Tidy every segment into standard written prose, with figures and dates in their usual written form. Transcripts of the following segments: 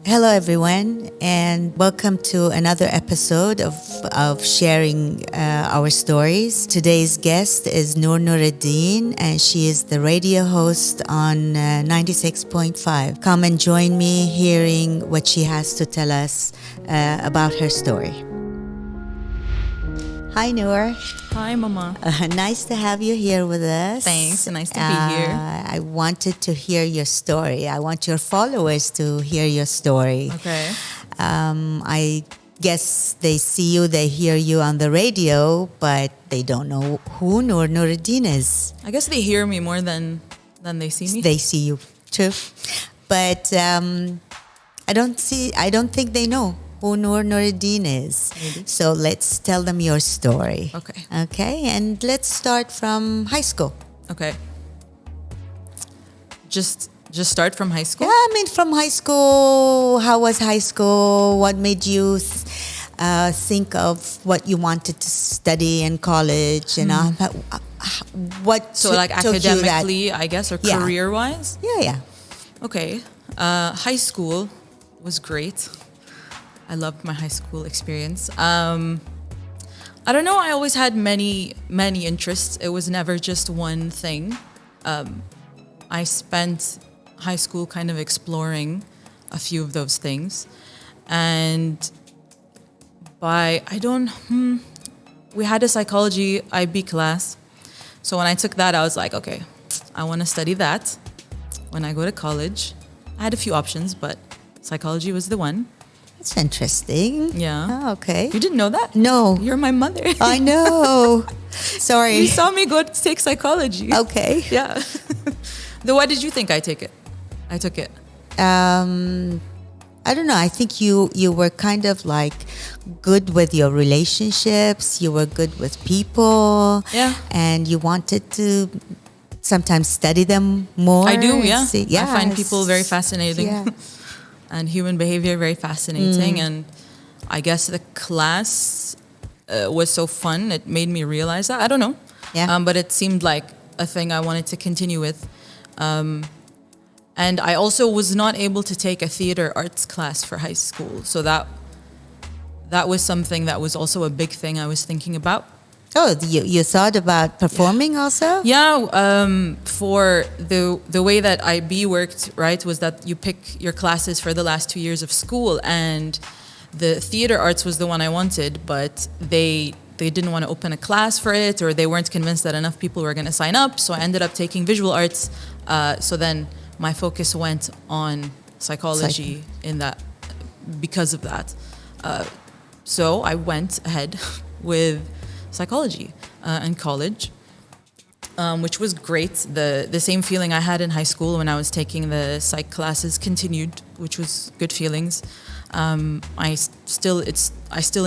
Hello, everyone, and welcome to another episode of sharing our stories. Today's guest is Nooruddin, and she is the radio host on 96.5. Come and join me hearing what she has to tell us about her story. Hi, Noor. Hi, Mama. Nice to have you here with us. Thanks. Nice to be here. I wanted to hear your story. I want your followers to hear your story. Okay. I guess they see you, they hear you on the radio, but they don't know who Nooruddin is. I guess they hear me more than they see me. They see you too, but I don't think they know who Nooruddin is. Maybe. So let's tell them your story. Okay. Okay, and let's start from high school. Okay. Just start from high school? Yeah, I mean, from high school, how was high school? What made you think of what you wanted to study in college? You know, what So took like you academically, I guess, or Yeah. career-wise? Yeah. Okay. High school was great. I loved my high school experience. I don't know. I always had many interests. It was never just one thing. I spent high school kind of exploring a few of those things. And we had a psychology IB class. So when I took that, I was like, okay, I want to study that. When I go to college, I had a few options, but psychology was the one. That's interesting. Yeah. Oh, okay. You didn't know that? No. You're my mother. I know. Sorry. You saw me go to take psychology. Okay. Yeah. Then why did you think I took it? I don't know. I think you were kind of like good with your relationships. You were good with people. Yeah. And you wanted to sometimes study them more. I do, yeah. Yeah. I find people very fascinating. Yeah. And human behavior very fascinating. And I guess the class was so fun. It made me realize that. I don't know. Yeah. But it seemed like a thing I wanted to continue with. And I also was not able to take a theater arts class for high school. So that was something that was also a big thing I was thinking about. Oh, you thought about performing also? Yeah, for the way that IB worked, right, was that you pick your classes for the last 2 years of school, and the theater arts was the one I wanted, but they didn't want to open a class for it, or they weren't convinced that enough people were going to sign up, so I ended up taking visual arts. So then my focus went on psychology in that, because of that. So I went ahead with psychology in college, which was great. The same feeling I had in high school when I was taking the psych classes continued, which was good feelings. I still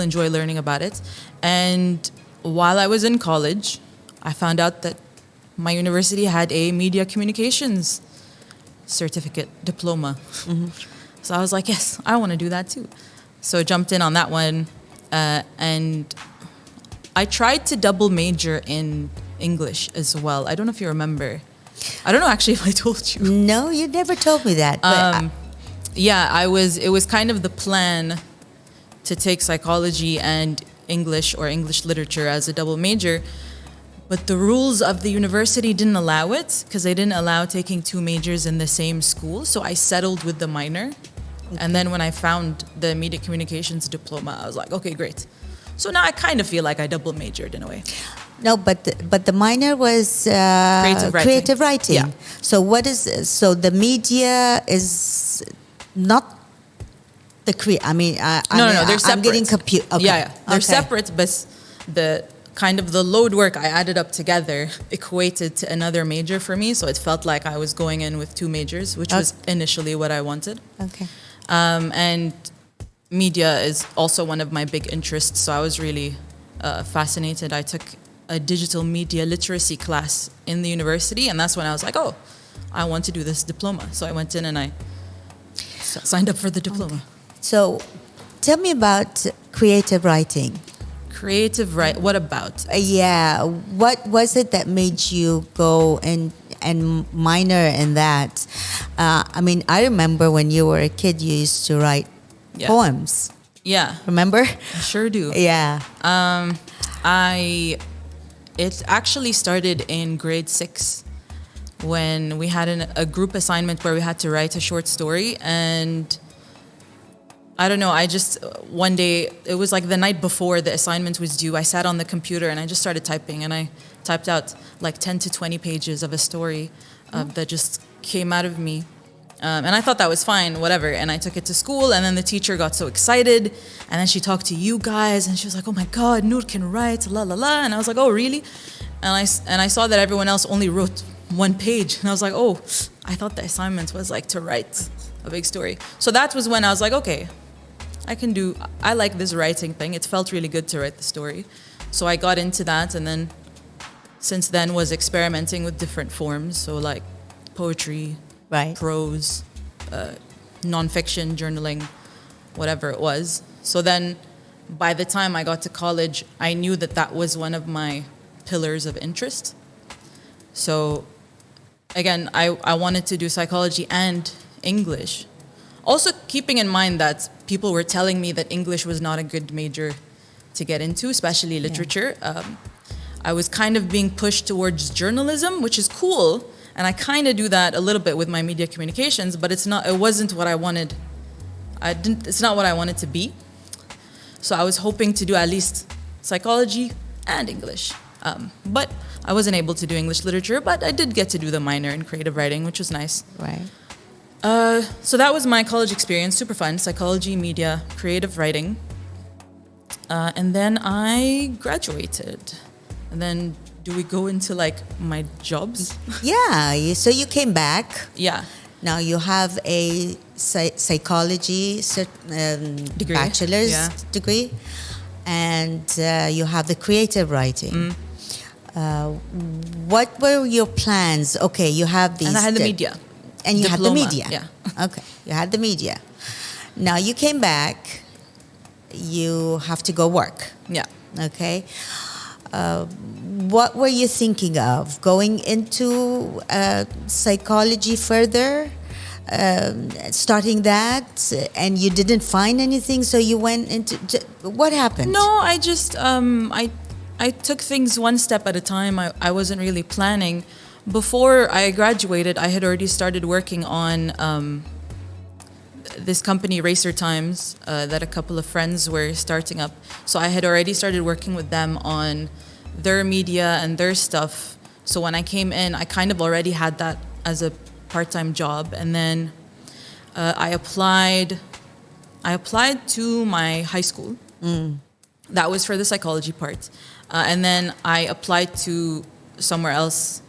enjoy learning about it. And while I was in college, I found out that my university had a media communications certificate diploma. Mm-hmm. So I was like, yes, I want to do that too. So I jumped in on that one, and I tried to double major in English as well. I don't know if you remember. I don't know actually if I told you. No, you never told me that. But it was kind of the plan to take psychology and English or English literature as a double major. But the rules of the university didn't allow it, because they didn't allow taking two majors in the same school. So I settled with the minor. Okay. And then when I found the media communications diploma, I was like, okay, great. So now I kind of feel like I double majored in a way. No, but the minor was creative writing. Yeah. So the media is not the No, they're separate. I'm getting confused. Okay. Yeah, they're separate, but the kind of the load work I added up together equated to another major for me. So it felt like I was going in with two majors, which was initially what I wanted. Okay. And media is also one of my big interests, so I was really fascinated. I took a digital media literacy class in the university, and that's when I was like, oh, I want to do this diploma. So I went in and I signed up for the diploma. Okay. So tell me about creative writing. What about? What was it that made you go and and minor in that. I mean, I remember when you were a kid, you used to write poems. Yeah. Remember? I sure do. Yeah. It actually started in grade 6 when we had a group assignment where we had to write a short story. And I don't know, I just, one day, it was like the night before the assignment was due, I sat on the computer and I just started typing, and I typed out like 10 to 20 pages of a story that just came out of me. And I thought that was fine, whatever. And I took it to school, and then the teacher got so excited. And then she talked to you guys, and she was like, "Oh my God, Noor can write, la la la." And I was like, "Oh, really?" And I saw that everyone else only wrote 1 page. And I was like, "Oh, I thought the assignment was like to write a big story." So that was when I was like, "Okay, I like this writing thing." It felt really good to write the story. So I got into that, and then since then was experimenting with different forms. So like poetry, right, prose, nonfiction, journaling, whatever it was. So then by the time I got to college, I knew that that was one of my pillars of interest. So again, I wanted to do psychology and English. Also keeping in mind that people were telling me that English was not a good major to get into, especially literature. I was kind of being pushed towards journalism, which is cool. And I kind of do that a little bit with my media communications, but it wasn't what I wanted. It's not what I wanted to be. So I was hoping to do at least psychology and English. But I wasn't able to do English literature, but I did get to do the minor in creative writing, which was nice. Right. So that was my college experience, super fun, psychology, media, creative writing. And then I graduated. And then do we go into like my jobs? Yeah, so you came back. Yeah. Now you have a psychology Degree. bachelor's degree, and you have the creative writing. What were your plans? Okay, you have these. And I had the media. And you Diploma. had the media. Yeah. Okay, you had the media. Now you came back. You have to go work. Yeah. Okay. What were you thinking of? Going into psychology further? Starting that, and you didn't find anything, so you went into... What happened? No, I just... I took things one step at a time. I wasn't really planning. Before I graduated, I had already started working on this company, Racer Times, that a couple of friends were starting up. So I had already started working with them on their media and their stuff. So when I came in, I kind of already had that as a part-time job. And then I applied to my high school. That was for the psychology part. And then I applied to somewhere else,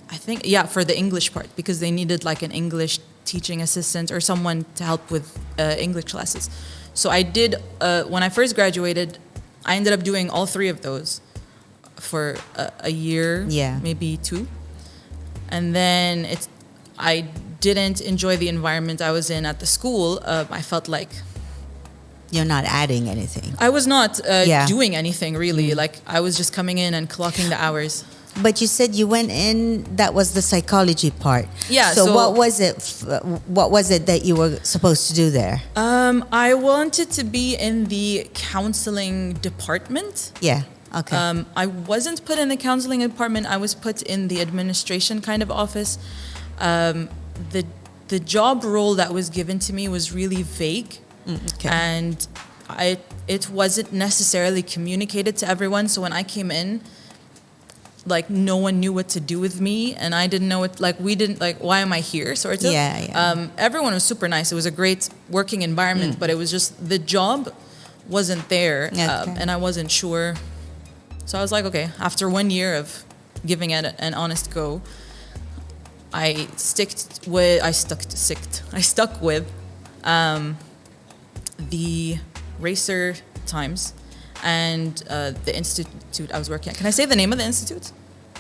I think, for the English part, because they needed like an English teaching assistant or someone to help with English classes. So I did, when I first graduated, I ended up doing all 3 of those for a year, maybe 2. And then I didn't enjoy the environment I was in at the school. I felt like... You're not adding anything. I was not doing anything, really. Like, I was just coming in and clocking the hours. But you said you went in, that was the psychology part. Yeah. So what was it that you were supposed to do there? I wanted to be in the counseling department. Yeah. Okay. I wasn't put in the counseling department. I was put in the administration kind of office. The job role that was given to me was really vague. Okay. And it wasn't necessarily communicated to everyone. So when I came in, like, no one knew what to do with me, and I didn't know it. Like, we didn't, like, why am I here? Sort of. Yeah. Everyone was super nice. It was a great working environment, but it was just the job wasn't there, and I wasn't sure. So I was like, okay. After 1 year of giving it an honest go, I stuck with the Racer Times and the institute I was working at. Can I say the name of the institute?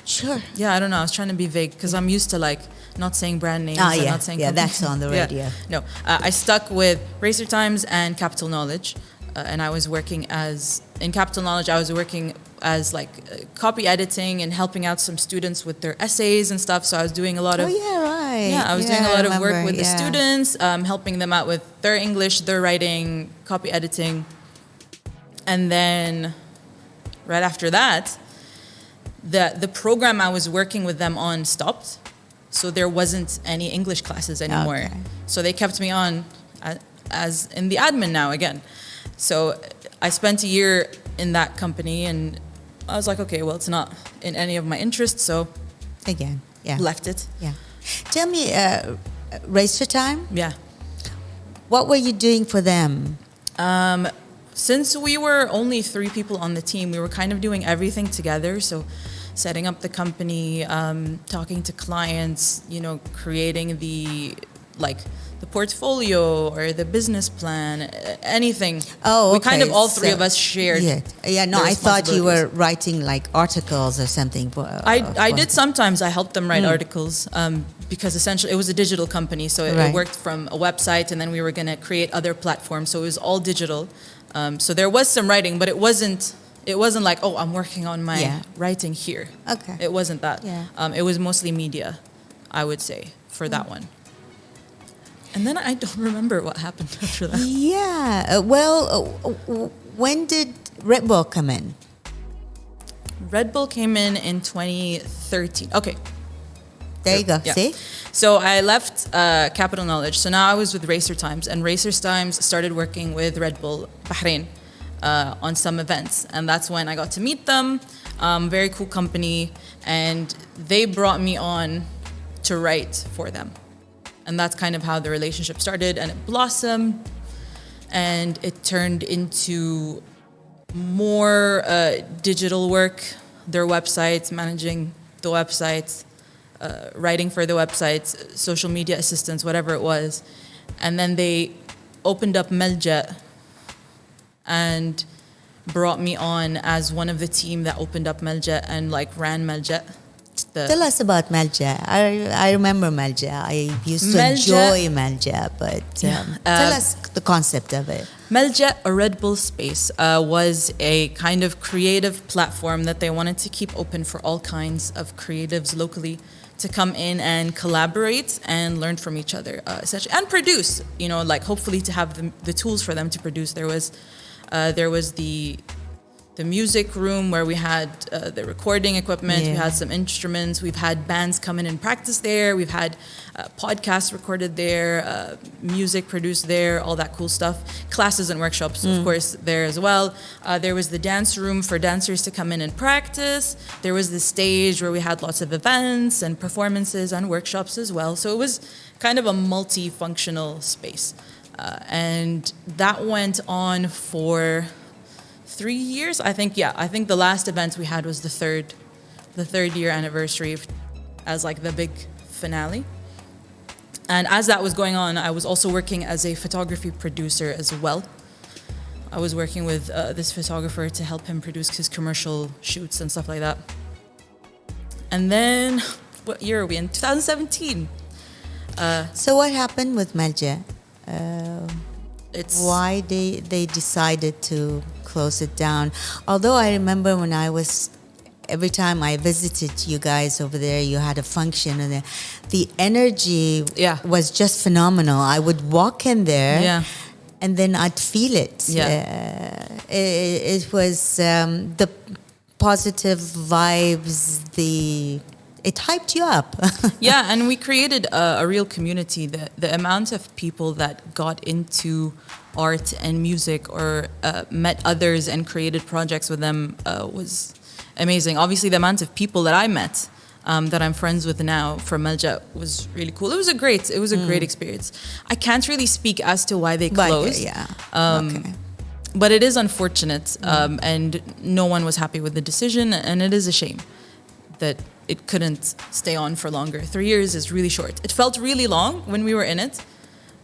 Sure. Yeah, I don't know. I was trying to be vague because I'm used to like not saying brand names. Oh, yeah. Not saying That's on the radio. Yeah. No, I stuck with Racer Times and Capital Knowledge, and I was working in Capital Knowledge. I was working as like copy editing and helping out some students with their essays and stuff. So I was doing a lot of I was doing a lot of work with the students, helping them out with their English, their writing, copy editing. And then right after that, the program I was working with them on stopped. So there wasn't any English classes anymore. Okay. So they kept me on as in the admin now again. So I spent a year in that company, and I was like, okay, well, it's not in any of my interests, so again, left it. Yeah. Tell me, Racer Time? Yeah. What were you doing for them? Since we were only 3 people on the team, we were kind of doing everything together. So setting up the company, talking to clients, creating the portfolio or the business plan, anything. Oh, okay. We kind of all 3 of us shared. Yeah. No, I thought you were writing like articles or something. I did sometimes. I helped them write articles because essentially it was a digital company, so it worked from a website, and then we were going to create other platforms. So it was all digital. So there was some writing, but it wasn't like, oh, I'm working on my writing here. Okay. It wasn't that. Yeah. It was mostly media, I would say, for that one. And then I don't remember what happened after that. Yeah. When did Red Bull come in? Red Bull came in 2013. Okay. There you go. Yeah. See? So I left Capital Knowledge. So now I was with Racer Times, and Racer Times started working with Red Bull Bahrain on some events. And that's when I got to meet them. Very cool company. And they brought me on to write for them. And that's kind of how the relationship started, and it blossomed, and it turned into more digital work, their websites, managing the websites, writing for the websites, social media assistance, whatever it was. And then they opened up Malja and brought me on as one of the team that opened up Malja and ran Malja. Tell us about Malja. I remember Malja. I used to enjoy Malja, but tell us the concept of it. Malja, a Red Bull Space, was a kind of creative platform that they wanted to keep open for all kinds of creatives locally to come in and collaborate and learn from each other, essentially, and produce. Hopefully to have the tools for them to produce. There was the music room where we had the recording equipment, we had some instruments, we've had bands come in and practice there, we've had podcasts recorded there, music produced there, all that cool stuff. Classes and workshops, of course, there as well. There was the dance room for dancers to come in and practice. There was the stage where we had lots of events and performances and workshops as well. So it was kind of a multifunctional space. And that went on for 3 years, I think. I think the last event we had was the third year anniversary as the big finale. And as that was going on, I was also working as a photography producer as well. I was working with this photographer to help him produce his commercial shoots and stuff like that. And then, what year are we in? 2017. So what happened with Malja? Why they decided to close it down? Although I remember when every time I visited you guys over there, you had a function, and the energy was just phenomenal. I would walk in there, and then I'd feel it. It was the positive vibes, it hyped you up. And we created a real community. The amount of people that got into art and music or met others and created projects with them was amazing. Obviously, the amount of people that I met that I'm friends with now from Malja was really cool. It was a great experience. I can't really speak as to why they closed. But it is unfortunate, and no one was happy with the decision, and it is a shame that it couldn't stay on for longer. 3 years is really short. It felt really long when we were in it,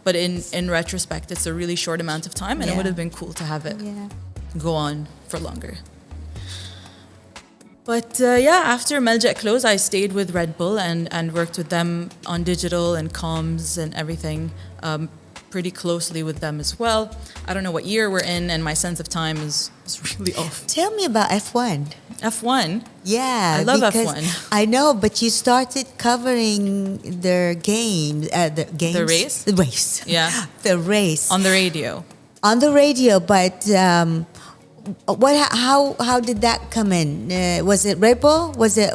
but in retrospect, it's a really short amount of time, and it would have been cool to have it go on for longer. But after Malja closed, I stayed with Red Bull and worked with them on digital and comms and everything. pretty closely with them as well. I don't know what year we're in, and my sense of time is really off. Tell me about F1. F1? Yeah, I love because F1. I know, but you started covering their game, the games, The race? the race, Yeah. the race On the radio. on the radio. But how did that come in? Was it Red Bull? Was it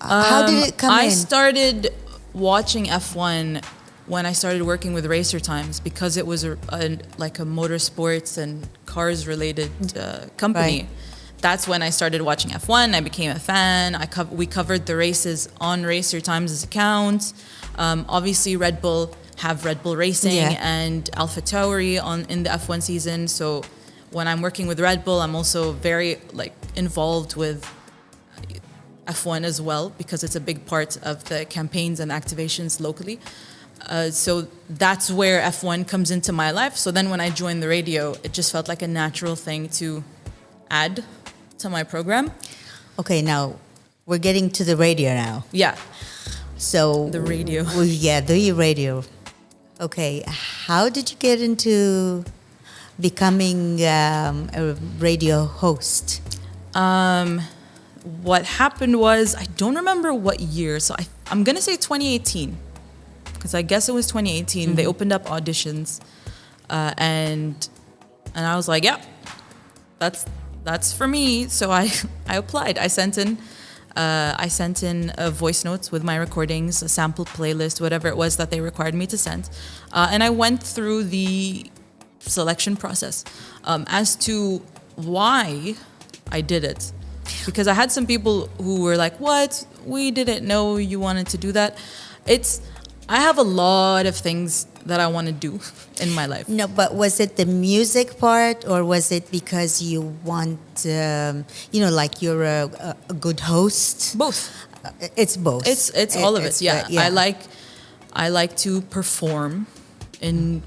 how did it come in? I started watching F1 when I started working with Racer Times because it was like a motorsports and cars related company. Right. That's when I started watching F1. I became a fan. We covered the races on Racer Times' account. Obviously, Red Bull have Red Bull Racing and AlphaTauri in the F1 season. So when I'm working with Red Bull, I'm also very involved with F1 as well because it's a big part of the campaigns and activations locally. So that's where F1 comes into my life. So then when I joined the radio, it just felt like a natural thing to add to my program. Okay, now we're getting to the radio now. Yeah. So The radio. Yeah, the radio. Okay, how did you get into becoming a radio host? What happened was, I don't remember what year, so I'm going to say 2018, because I guess it was 2018. Mm-hmm. They opened up auditions, and I was like, yeah, that's for me. So I applied. I sent in voice notes with my recordings, a sample playlist, whatever it was that they required me to send, and I went through the selection process. As to why I did it, because I had some people who were like, what? We didn't know you wanted to do that. I have a lot of things that I want to do in my life. No, but was it the music part, or was it because you want, like you're a good host? Both. It's both. It's all of it. Yeah. yeah. I like to perform in,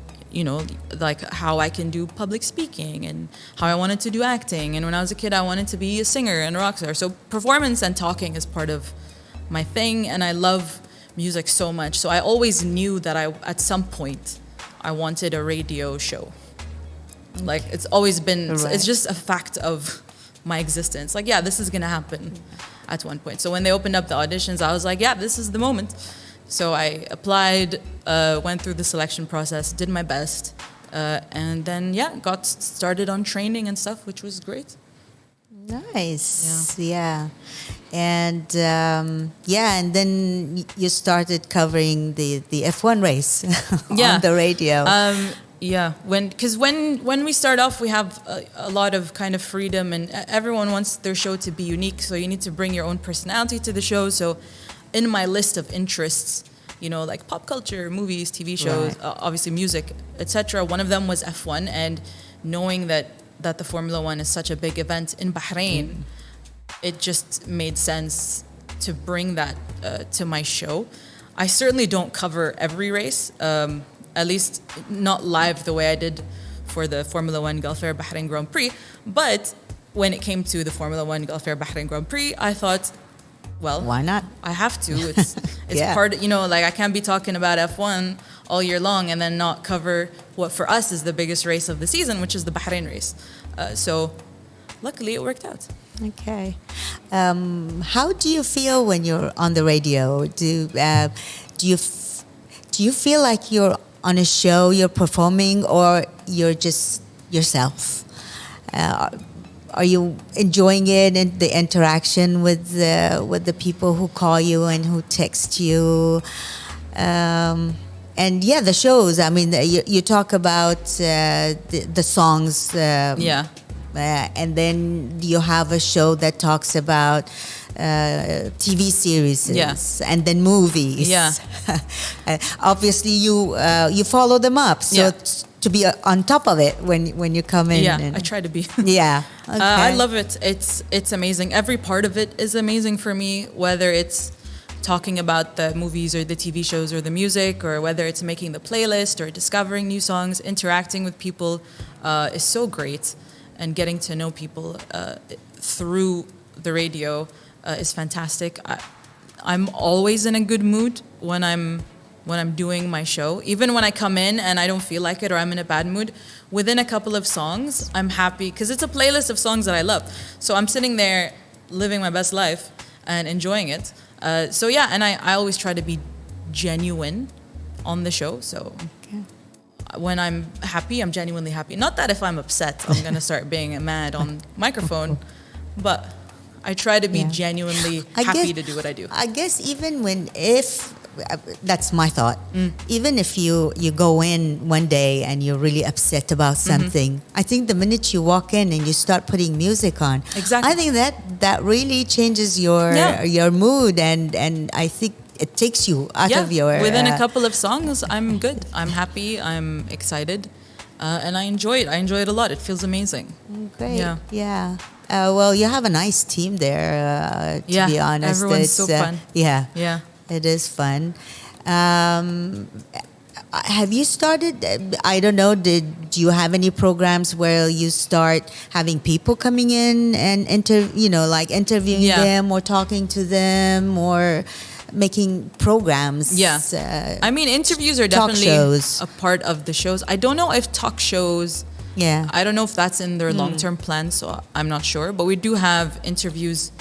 like how I can do public speaking and how I wanted to do acting. And when I was a kid, I wanted to be a singer and a rock star. So performance and talking is part of my thing, and I love music so much. So I always knew that at some point I wanted a radio show. Like it's always been, Right. It's just a fact of my existence. Like, yeah, this is gonna happen at one point. So when they opened up the auditions, I was like, yeah, this is the moment. So I applied, went through the selection process, did my best, and then got started on training and stuff, which was great. Nice. Yeah. And and then you started covering the F1 race on the radio. When we start off, we have a lot of kind of freedom, and everyone wants their show to be unique. So you need to bring your own personality to the show. So in my list of interests, like pop culture, movies, TV shows, Right. Obviously music, etc. One of them was F1, and knowing that the Formula One is such a big event in Bahrain, it just made sense to bring that to my show. I certainly don't cover every race, at least not live the way I did for the Formula One Gulf Air Bahrain Grand Prix. But when it came to the Formula One Gulf Air Bahrain Grand Prix, I thought, well, why not? I have to. It's Yeah. part, I can't be talking about F1 all year long and then not cover what for us is the biggest race of the season, which is the Bahrain race. So luckily it worked out. Okay. How do you feel when you're on the radio? Do you feel like you're on a show, you're performing, or you're just yourself? Are you enjoying it and the interaction with the people who call you and who text you? And the shows. I mean, you talk about the songs. And then you have a show that talks about TV series and then movies. Yeah. Obviously, you follow them up. So to be on top of it when you come in. Yeah, I try to be. Yeah. Okay. I love it. It's amazing. Every part of it is amazing for me, whether it's talking about the movies or the TV shows or the music, or whether it's making the playlist or discovering new songs. Interacting with people is so great. And getting to know people through the radio is fantastic. I'm always in a good mood when I'm when I'm doing my show. Even when I come in and I don't feel like it or I'm in a bad mood, within a couple of songs, I'm happy because it's a playlist of songs that I love. So I'm sitting there living my best life and enjoying it. So yeah, and I always try to be genuine on the show. So when I'm happy, I'm genuinely happy. Not that if I'm upset, I'm going to start being mad on microphone, but I try to be genuinely happy to do what I do. I guess even if that's my thought. Even if you go in one day and you're really upset about something, I think the minute you walk in and you start putting music on, exactly. I think that really changes your mood, and I think it takes you out of your... Within a couple of songs, I'm good. I'm happy. I'm excited. And I enjoy it. I enjoy it a lot. It feels amazing. Great. Yeah. Well, you have a nice team there, to be honest. Everyone's so fun. Yeah. It is fun. Have you started, I don't know, do you have any programs where you start having people coming in and interviewing them or talking to them or making programs? I mean, interviews are definitely a part of the shows. I don't know if talk shows, I don't know if that's in their long-term plan, so I'm not sure. But we do have interviews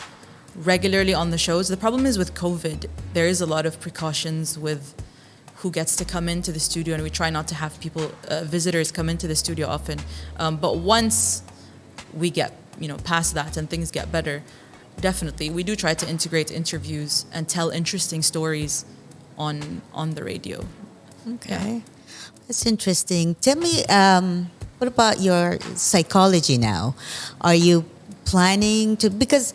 regularly on the shows. The problem is with COVID, there is a lot of precautions with who gets to come into the studio, and we try not to have people, visitors come into the studio often. But once we get, past that and things get better, definitely, we do try to integrate interviews and tell interesting stories on the radio. Okay. That's interesting. Tell me, what about your psychology now? Are you planning to, because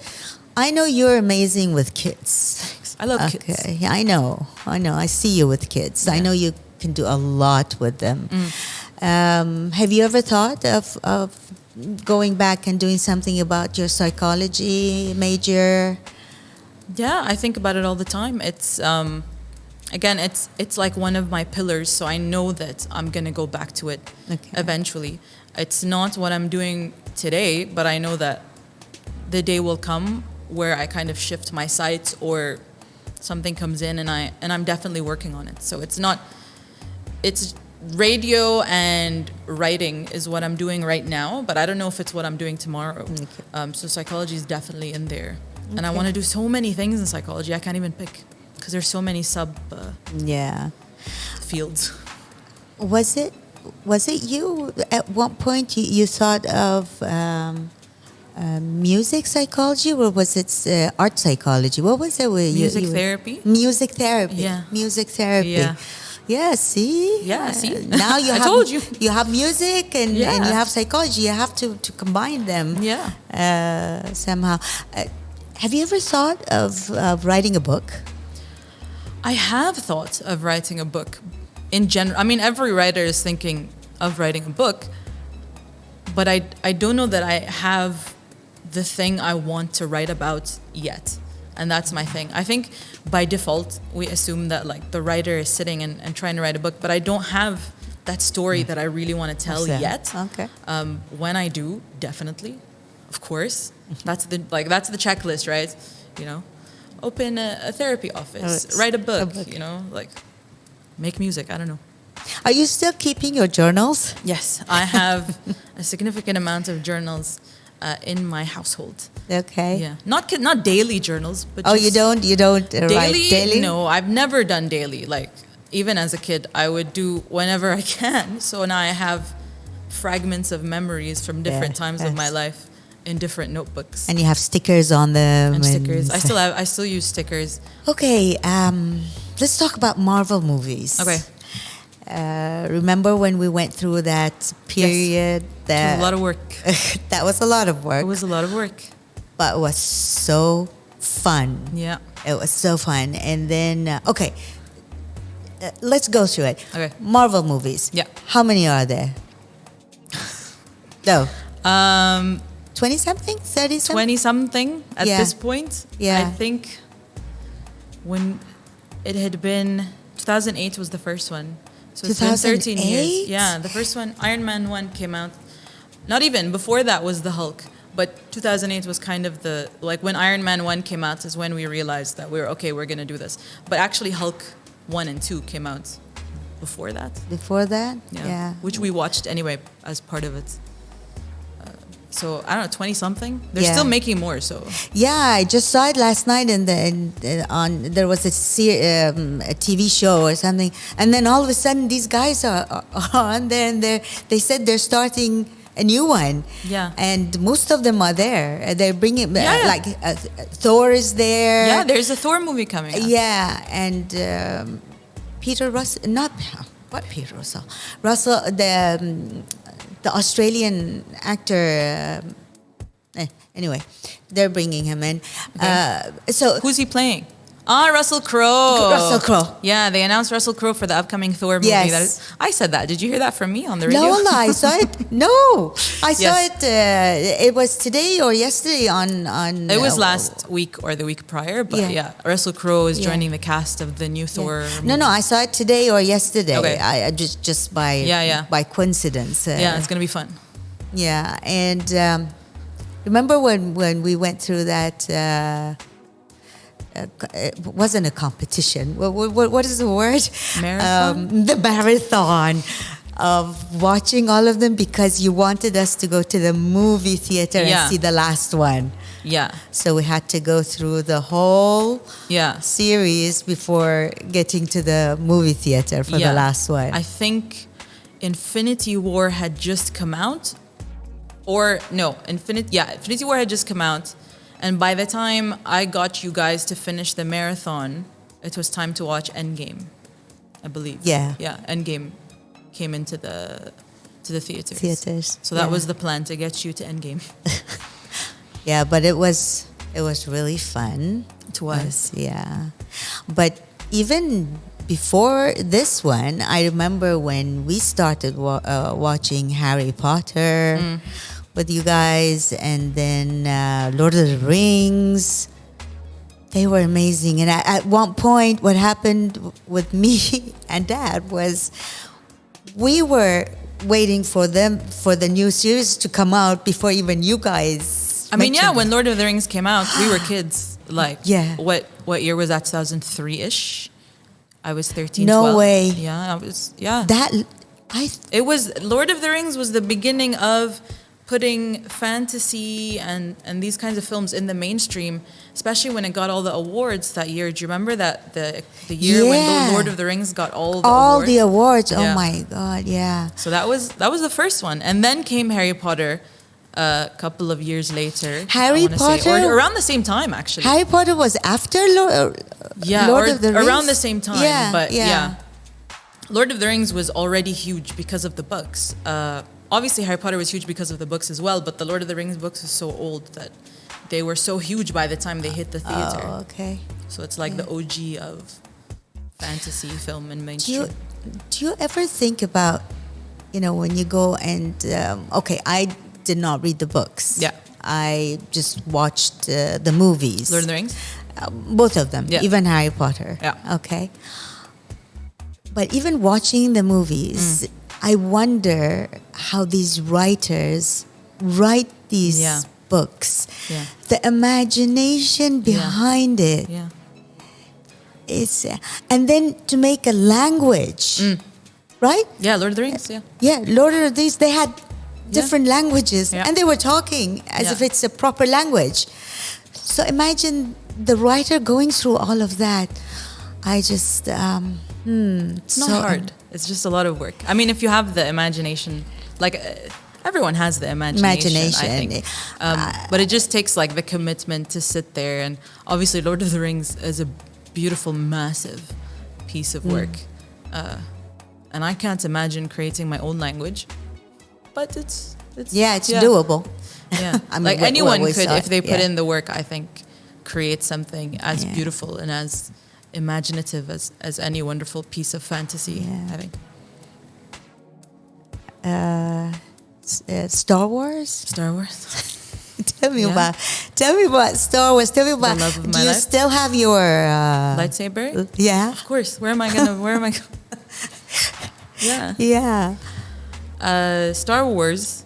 I know you're amazing with kids. Thanks. I love kids. Okay, I know. I see you with kids. I know you can do a lot with them. Have you ever thought of going back and doing something about your psychology major? Yeah, I think about it all the time. It's again, it's like one of my pillars, so I know that I'm gonna go back to it eventually. It's not what I'm doing today, but I know that the day will come where I kind of shift my sights or something comes in, and I'm definitely working on it. So it's radio and writing is what I'm doing right now, but I don't know if it's what I'm doing tomorrow. So psychology is definitely in there. And I want to do so many things in psychology. I can't even pick because there's so many fields. Was it you at one point you thought of music psychology, or was it art psychology? What was it? Music therapy. Music therapy. Yeah. Music therapy. Yeah. Yeah, see? Yeah, see? Now you told you. You have music and you have psychology. You have to combine them somehow. Have you ever thought of writing a book? I have thought of writing a book in general. I mean, every writer is thinking of writing a book, but I don't know that I have the thing I want to write about yet. And that's my thing. I think by default, we assume that like the writer is sitting and trying to write a book, but I don't have that story that I really want to tell yet. Okay. When I do, definitely, of course. That's the checklist, right? Open a therapy office, write a book, make music. I don't know. Are you still keeping your journals? Yes, I have a significant amount of journals in my household. Okay. Yeah, not daily journals, but you don't write daily? No, I've never done daily. Like even as a kid, I would do whenever I can. So now I have fragments of memories from different times of my life in different notebooks. And you have stickers on them. And stickers. I still use stickers. Okay, let's talk about Marvel movies. Okay. Remember when we went through that period? It was a lot of work. That was a lot of work. It was a lot of work. But it was so fun. Yeah. It was so fun. And then, let's go through it. Okay. Marvel movies. Yeah. How many are there? No. 20-something? 30-something? 20-something at this point. Yeah. I think when it had been 2008 was the first one. So it's been 13 years. Yeah, the first one, Iron Man 1 came out. Not even, before that was the Hulk. But 2008 was kind of when Iron Man 1 came out is when we realized that we're going to do this. But actually Hulk 1 and 2 came out before that. Before that? Yeah. Which we watched anyway as part of it. So I don't know, 20 something. They're still making more. So yeah, I just saw it last night, and on there was a TV show or something, and then all of a sudden these guys are on there, and they said they're starting a new one. Yeah, and most of them are there. They're bringing like Thor is there. Yeah, there's a Thor movie coming out. Yeah, and Peter Russell, not what Peter Russell, the Australian actor. Anyway, they're bringing him in. Okay. So who's he playing? Russell Crowe. Russell Crowe. Yeah, they announced Russell Crowe for the upcoming Thor movie. Yes. I said that. Did you hear that from me on the radio? No, I saw it. No, I saw it. It was today or yesterday on. It was last week or the week prior, but Russell Crowe is joining the cast of the new Thor. No, I saw it today or yesterday. Okay. I just by coincidence. It's gonna be fun. Yeah, and remember when we went through that. It wasn't a competition. What is the word? Marathon? The marathon of watching all of them because you wanted us to go to the movie theater and see the last one. Yeah. So we had to go through the whole series before getting to the movie theater for the last one. I think Infinity War had just come out. Infinity War had just come out. And by the time I got you guys to finish the marathon, it was time to watch Endgame, I believe. Yeah. Yeah, Endgame came into the theaters. So that was the plan, to get you to Endgame. Yeah, but it was really fun. It was. Yeah. But even before this one, I remember when we started watching Harry Potter with you guys, and then Lord of the Rings. They were amazing. And at one point, what happened with me and Dad was we were waiting for the new series to come out before even you guys. I mean, when Lord of the Rings came out, we were kids. Like, what year was that? 2003-ish? I was 13, no 12. way. Yeah, I was, It was, Lord of the Rings was the beginning of putting fantasy and these kinds of films in the mainstream, especially when it got all the awards that year. Do you remember that the year when Lord of the Rings got all the awards? Oh my God, yeah. So that was the first one, and then came Harry Potter a couple of years later. Harry Potter, or around the same time, actually. Harry Potter was after Lord of the Rings, around the same time. Lord of the Rings was already huge because of the books. Obviously, Harry Potter was huge because of the books as well, but the Lord of the Rings books is so old that they were so huge by the time they hit the theater. Oh, okay. So it's like the OG of fantasy film and mainstream. Do you ever think about, when you go and, I did not read the books. Yeah. I just watched the movies. Lord of the Rings? Both of them, even Harry Potter. Yeah. Okay. But even watching the movies, I wonder how these writers write these books. Yeah. The imagination behind it. Yeah. It's, and then to make a language, right? Yeah, Lord of the Rings, yeah. Yeah, Lord of the Rings, they had different languages and they were talking as if it's a proper language. So imagine the writer going through all of that. I just, it's not hard. It's just a lot of work. I mean, if you have the imagination, like everyone has the imagination. I think. But it just takes like the commitment to sit there. And obviously Lord of the Rings is a beautiful, massive piece of work. And I can't imagine creating my own language. But it's doable. Yeah, I mean, like anyone could, if they put in the work, I think, create something as beautiful and as imaginative as any wonderful piece of fantasy. I think. Star Wars. Star Wars. Tell me about Star Wars. Tell me about. The love of my do you life. Still have your lightsaber? Yeah. Of course. Where am I gonna? Yeah. Yeah. Star Wars.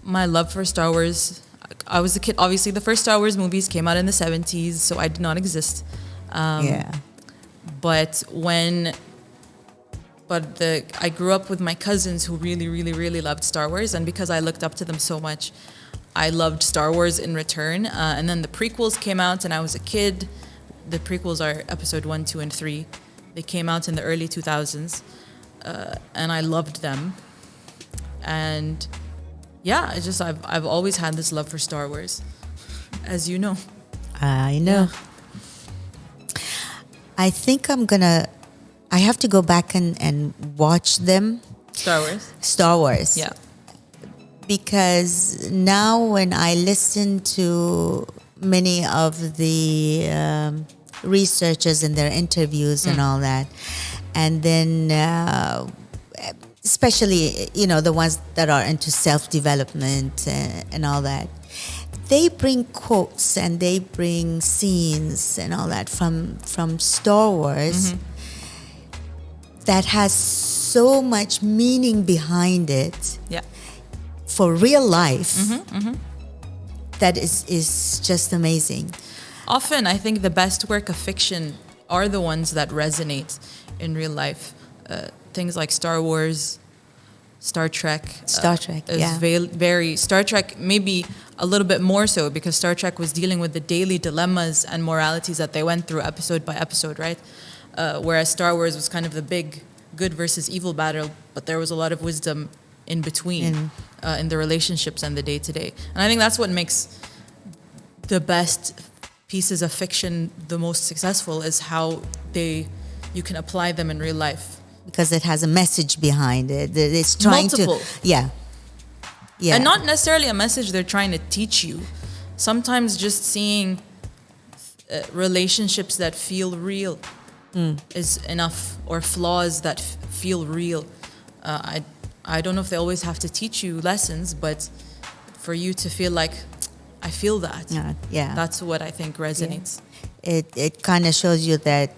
My love for Star Wars. I was a kid. Obviously, the first Star Wars movies came out in the 70s, so I did not exist. But I grew up with my cousins who really, really, really loved Star Wars, and because I looked up to them so much, I loved Star Wars in return. And then the prequels came out, and I was a kid. The prequels are Episode 1, 2, and 3. They came out in the early 2000s, and I loved them. And yeah, I've always had this love for Star Wars, as you know. I know. Yeah. I think I have to go back and watch them. Star Wars. Yeah. Because now when I listen to many of the researchers in their interviews and all that, and then especially, the ones that are into self-development and all that, they bring quotes and they bring scenes and all that from Star Wars that has so much meaning behind it. Yeah. For real life, that is just amazing. Often, I think the best work of fiction are the ones that resonate in real life. Things like Star Wars, Star Trek. Star Trek, yeah. Very Star Trek, maybe a little bit more so, because Star Trek was dealing with the daily dilemmas and moralities that they went through episode by episode, right? Whereas Star Wars was kind of the big good versus evil battle, but there was a lot of wisdom in between in the relationships and the day-to-day. And I think that's what makes the best pieces of fiction the most successful, is how you can apply them in real life. Because it has a message behind it. It's trying Multiple. Yeah. And not necessarily a message they're trying to teach you. Sometimes just seeing relationships that feel real is enough, or flaws that feel real. I don't know if they always have to teach you lessons, but for you to feel like, I feel that. Yeah. That's what I think resonates. Yeah. It kind of shows you that,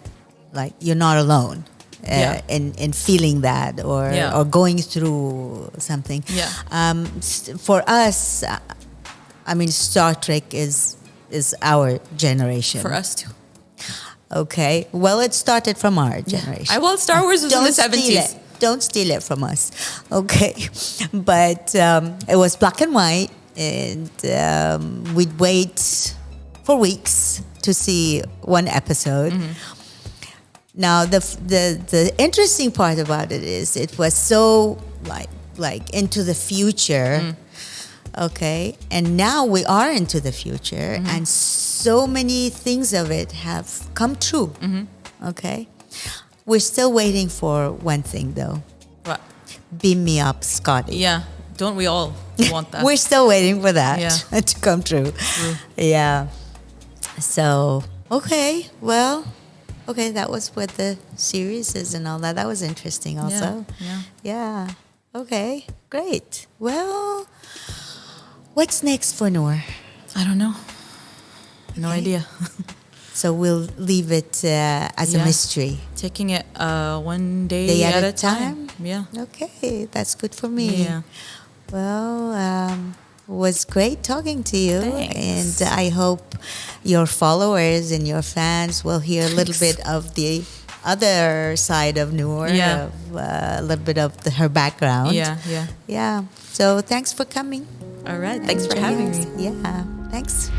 like, you're not alone in feeling that or going through something. Yeah. For us, I mean, Star Trek is our generation. For us too. Okay. Well, it started from our generation. Well, Star Wars was in the 70s. Don't steal it from us. Okay. But it was black and white, and we'd wait for weeks to see one episode. Now, the interesting part about it is it was so like into the future. Okay. And now we are into the future, and so many things of it have come true. Okay. We're still waiting for one thing, though. What? Beam me up, Scotty. Yeah. Don't we all want that? We're still waiting for that to come true. Yeah. So, okay. Well, okay, that was what the series is and all that. That was interesting also. Yeah. Okay, great. Well, what's next for Noor? I don't know. No idea. So we'll leave it as a mystery. Taking it one day at a time. Yeah. Okay, that's good for me. Yeah. Well, it was great talking to you. Thanks. And I hope your followers and your fans will hear a little bit of the other side of Noor, a little bit of her background. Yeah. So thanks for coming. All right. Thanks for having me. Yeah, thanks.